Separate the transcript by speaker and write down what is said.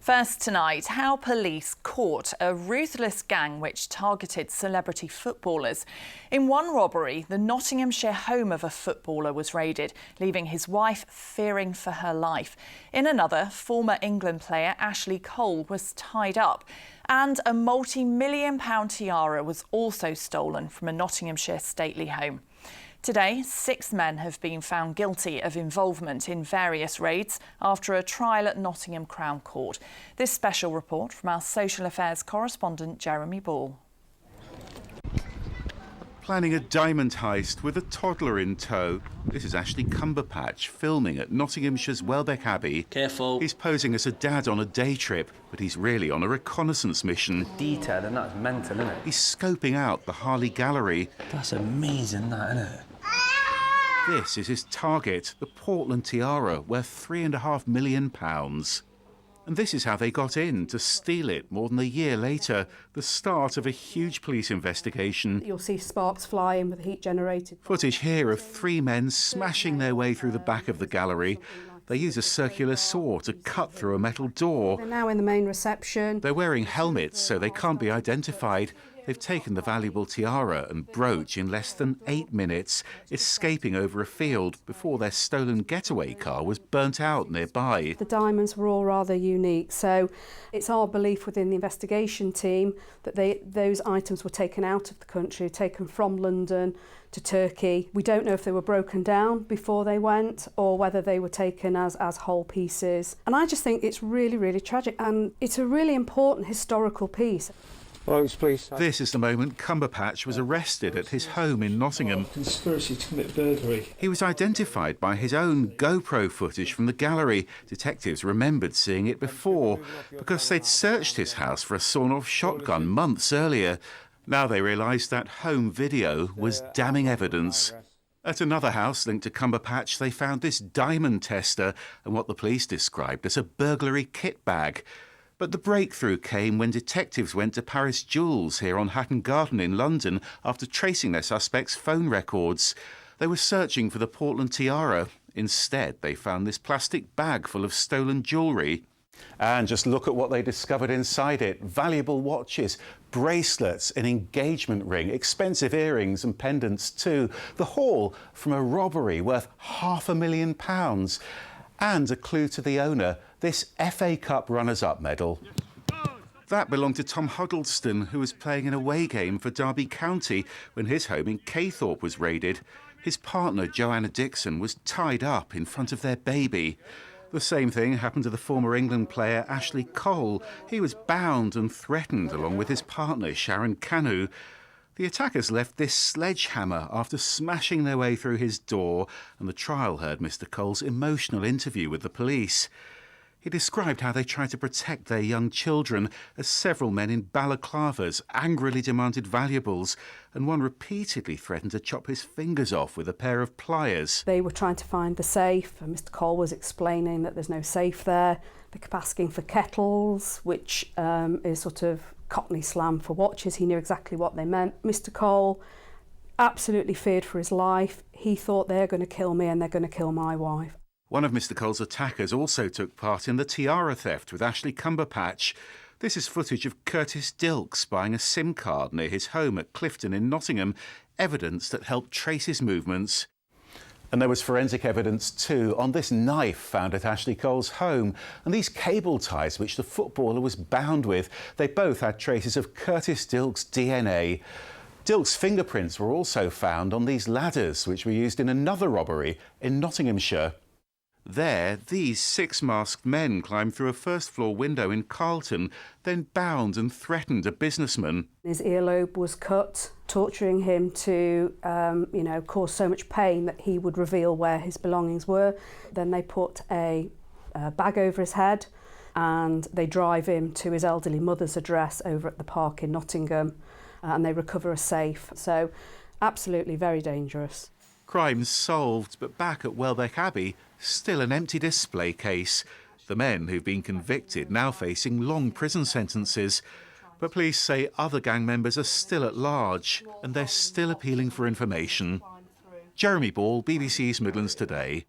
Speaker 1: First tonight, how police caught a ruthless gang which targeted celebrity footballers. In one robbery, the Nottinghamshire home of a footballer was raided, leaving his wife fearing for her life. In another, former England player Ashley Cole was tied up. And a multi-million-pound tiara was also stolen from a Nottinghamshire stately home. Today, 6 men have been found guilty of involvement in various raids after a trial at Nottingham Crown Court. This special report from our social affairs correspondent Jeremy Ball.
Speaker 2: Planning a diamond heist with a toddler in tow. This is Ashley Cumberpatch filming at Nottinghamshire's Welbeck Abbey.
Speaker 3: Careful.
Speaker 2: He's posing as a dad on a day trip, but he's really on a reconnaissance mission.
Speaker 3: Detail, and that's mental, isn't it?
Speaker 2: He's scoping out the Harley Gallery.
Speaker 3: That's amazing, that, isn't it?
Speaker 2: This is his target, the Portland Tiara, worth £3.5 million. And this is how they got in, to steal it more than a year later, the start of a huge police investigation.
Speaker 4: You'll see sparks flying with heat generated.
Speaker 2: Footage here of 3 men smashing their way through the back of the gallery. They use a circular saw to cut through a metal door.
Speaker 4: They're now in the main reception.
Speaker 2: They're wearing helmets so they can't be identified. They've taken the valuable tiara and brooch in less than 8 minutes, escaping over a field before their stolen getaway car was burnt out nearby.
Speaker 4: The diamonds were all rather unique, so it's our belief within the investigation team that those items were taken out of the country, taken from London to Turkey. We don't know if they were broken down before they went or whether they were taken as whole pieces. And I just think it's really, really tragic, and it's a really important historical piece.
Speaker 2: This is the moment Cumberpatch was arrested at his home in Nottingham.
Speaker 3: Conspiracy to commit burglary.
Speaker 2: He was identified by his own GoPro footage from the gallery. Detectives remembered seeing it before because they'd searched his house for a sawn-off shotgun months earlier. Now they realised that home video was damning evidence. At another house linked to Cumberpatch, they found this diamond tester and what the police described as a burglary kit bag. But the breakthrough came when detectives went to Paris Jewels here on Hatton Garden in London after tracing their suspect's phone records. They were searching for the Portland Tiara. Instead, they found this plastic bag full of stolen jewellery. And just look at what they discovered inside it. Valuable watches, bracelets, an engagement ring, expensive earrings and pendants too. The haul from a robbery worth £500,000. And a clue to the owner, this FA Cup runners-up medal. That belonged to Tom Huddleston, who was playing an away game for Derby County when his home in Caythorpe was raided. His partner, Joanna Dixon, was tied up in front of their baby. The same thing happened to the former England player Ashley Cole. He was bound and threatened along with his partner, Sharon Canu. The attackers left this sledgehammer after smashing their way through his door, and the trial heard Mr. Cole's emotional interview with the police. He described how they tried to protect their young children as several men in balaclavas angrily demanded valuables, and one repeatedly threatened to chop his fingers off with a pair of pliers.
Speaker 4: They were trying to find the safe, and Mr. Cole was explaining that there's no safe there. They kept asking for kettles, which is sort of Cockney slang for watches. He knew exactly what they meant. Mr. Cole absolutely feared for his life. He thought, they're going to kill me and they're going to kill my wife.
Speaker 2: One of Mr. Cole's attackers also took part in the tiara theft with Ashley Cumberpatch. This is footage of Curtis Dilks buying a SIM card near his home at Clifton in Nottingham, evidence that helped trace his movements. And there was forensic evidence too on this knife found at Ashley Cole's home and these cable ties which the footballer was bound with. They both had traces of Curtis Dilks' DNA. Dilks' fingerprints were also found on these ladders which were used in another robbery in Nottinghamshire. There, these 6 masked men climbed through a first-floor window in Carlton, then bound and threatened a businessman.
Speaker 4: His earlobe was cut, torturing him to, cause so much pain that he would reveal where his belongings were. Then they put a bag over his head and they drive him to his elderly mother's address over at the park in Nottingham, and they recover a safe. So, absolutely very dangerous.
Speaker 2: Crimes solved, but back at Welbeck Abbey, still an empty display case. The men who've been convicted now facing long prison sentences. But police say other gang members are still at large and they're still appealing for information. Jeremy Ball, BBC Midlands Today.